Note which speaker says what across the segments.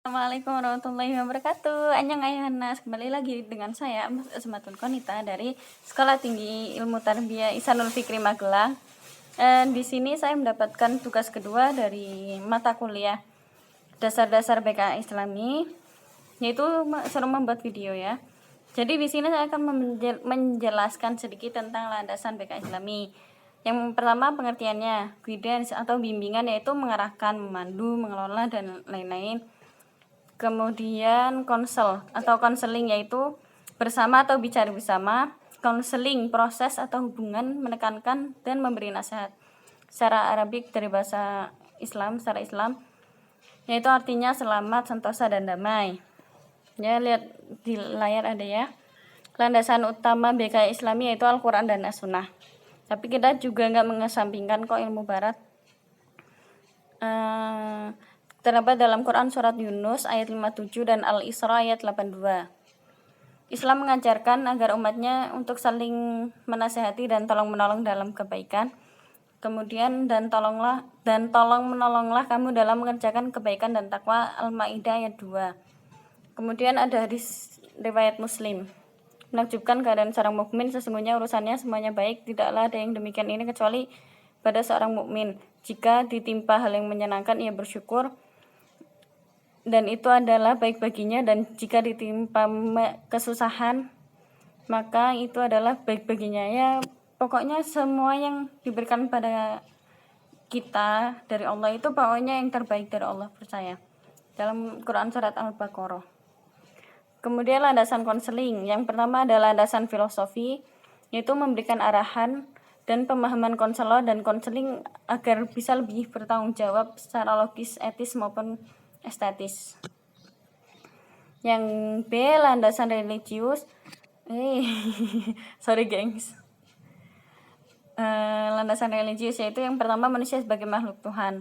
Speaker 1: Assalamualaikum warahmatullahi wabarakatuh. Annyeong Ayahana, kembali lagi dengan saya Mas Asmatul Konita dari Sekolah Tinggi Ilmu Tarbiyah Ihsanul Fikri Magelang. Di sini saya mendapatkan tugas kedua dari mata kuliah Dasar-dasar BKA Islami, yaitu suruh membuat video ya. Jadi di sini saya akan menjelaskan sedikit tentang landasan BKA Islami. Yang pertama pengertiannya, guidance atau bimbingan, yaitu mengarahkan, memandu, mengelola dan lain-lain. Kemudian konsel atau konseling, yaitu bersama atau bicara bersama. Konseling, proses atau hubungan, menekankan dan memberi nasihat. Secara Arabik dari bahasa Islam, secara Islam, yaitu artinya selamat, sentosa dan damai. Ya, lihat di layar ada ya. Landasan utama BKA Islami yaitu Al-Quran dan As-Sunnah. Tapi kita juga nggak mengesampingkan kok ilmu barat. Terdapat dalam Quran surat Yunus ayat 57 dan Al-Isra ayat 82. Islam mengajarkan agar umatnya untuk saling menasihati dan tolong menolong dalam kebaikan. Kemudian dan tolong menolonglah kamu dalam mengerjakan kebaikan dan takwa, Al-Maidah ayat 2. Kemudian ada hadis riwayat Muslim. Menakjubkan keadaan seorang mukmin, sesungguhnya urusannya semuanya baik, tidaklah ada yang demikian ini kecuali pada seorang mukmin. Jika ditimpa hal yang menyenangkan, ia bersyukur dan itu adalah baik baginya, dan jika ditimpa kesusahan maka itu adalah baik baginya. Ya, pokoknya semua yang diberikan pada kita dari Allah itu pokoknya yang terbaik dari Allah, percaya. Dalam Quran surat Al-Baqarah. Kemudian landasan konseling. Yang pertama adalah landasan filosofi, yaitu memberikan arahan dan pemahaman konselor dan konseling agar bisa lebih bertanggung jawab secara logis, etis maupun estetis. Yang B, landasan religius. Sorry gengs. Landasan religius yaitu yang pertama, manusia sebagai makhluk Tuhan.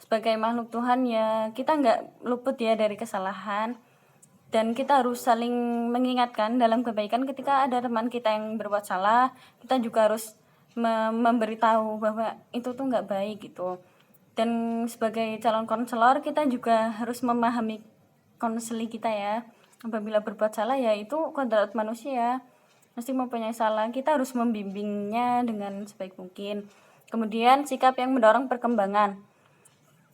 Speaker 1: Sebagai makhluk Tuhan ya kita nggak luput ya dari kesalahan, dan kita harus saling mengingatkan dalam kebaikan. Ketika ada teman kita yang berbuat salah, kita juga harus memberitahu bahwa itu tuh nggak baik gitu. Dan sebagai calon konselor kita juga harus memahami konseli kita ya. Apabila berbuat salah ya itu kodrat manusia, pasti mempunyai salah. Kita harus membimbingnya dengan sebaik mungkin. Kemudian sikap yang mendorong perkembangan.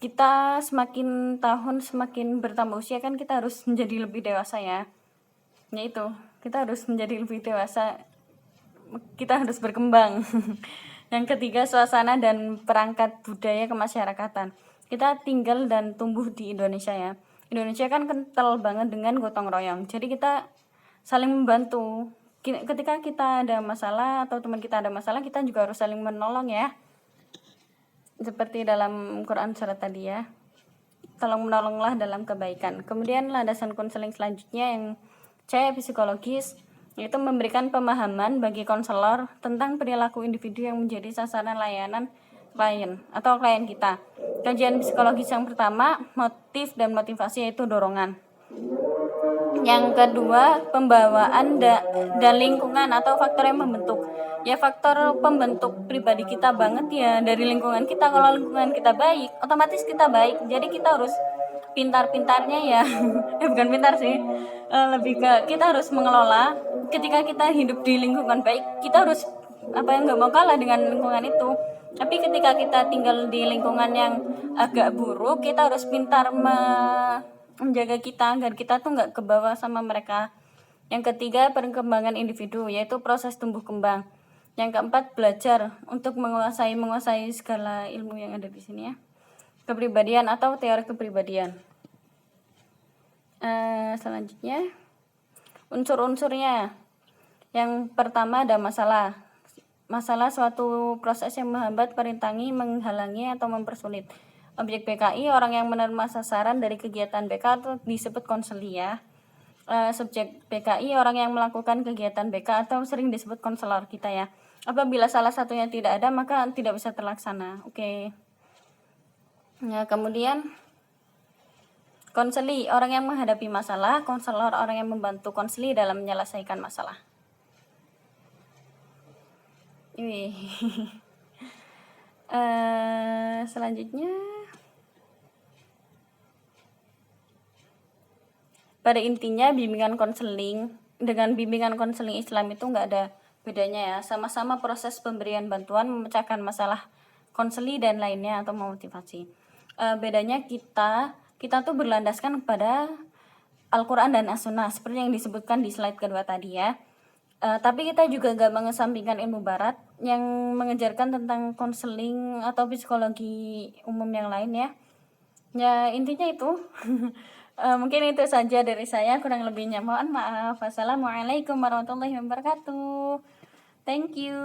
Speaker 1: Kita semakin tahun semakin bertambah usia kan, kita harus menjadi lebih dewasa ya. Yaitu kita harus menjadi lebih dewasa, kita harus berkembang. Yang ketiga, suasana dan perangkat budaya kemasyarakatan. Kita tinggal dan tumbuh di Indonesia ya. Indonesia kan kental banget dengan gotong royong. Jadi kita saling membantu. Ketika kita ada masalah atau teman kita ada masalah, kita juga harus saling menolong ya. Seperti dalam Quran surat tadi ya. Tolong menolonglah dalam kebaikan. Kemudian landasan konseling selanjutnya yang C, psikologis, yaitu memberikan pemahaman bagi konselor tentang perilaku individu yang menjadi sasaran layanan klien atau klien kita. Kajian psikologis yang pertama, motif dan motivasi, yaitu dorongan. Yang kedua, pembawaan dan lingkungan atau faktor yang membentuk. Ya, faktor pembentuk pribadi kita banget ya dari lingkungan kita. Kalau lingkungan kita baik, otomatis kita baik. Jadi kita harus pintar-pintarnya ya. Bukan pintar sih. Lebih ke kita harus mengelola. Ketika kita hidup di lingkungan baik, kita harus nggak mau kalah dengan lingkungan itu. Tapi ketika kita tinggal di lingkungan yang agak buruk, kita harus pintar menjaga kita agar kita tuh nggak kebawa sama mereka. Yang ketiga, perkembangan individu, yaitu proses tumbuh kembang. Yang keempat, belajar untuk menguasai segala ilmu yang ada di sini ya. Kepribadian atau teori kepribadian. Selanjutnya, unsur-unsurnya. Yang pertama ada masalah. Masalah suatu proses yang menghambat, merintangi, menghalangi atau mempersulit. Objek BKI, orang yang menerima sasaran dari kegiatan BK atau disebut konseli ya. Subjek BKI, orang yang melakukan kegiatan BK atau sering disebut konselor kita ya. Apabila salah satunya tidak ada, maka tidak bisa terlaksana. Oke. Ya, kemudian konseli, orang yang menghadapi masalah. Konselor, orang yang membantu konseli dalam menyelesaikan masalah. Ini. Selanjutnya pada intinya bimbingan konseling dengan bimbingan konseling Islam itu nggak ada bedanya ya, sama-sama proses pemberian bantuan memecahkan masalah konseli dan lainnya atau memotivasi. Bedanya kita tuh berlandaskan pada Al-Quran dan As-Sunnah seperti yang disebutkan di slide kedua tadi ya. Tapi kita juga gak mengesampingkan ilmu barat yang mengejarkan tentang konseling atau psikologi umum yang lain ya. Ya intinya itu. Mungkin itu saja dari saya, kurang lebihnya mohon maaf. Wassalamualaikum warahmatullahi wabarakatuh. Thank you.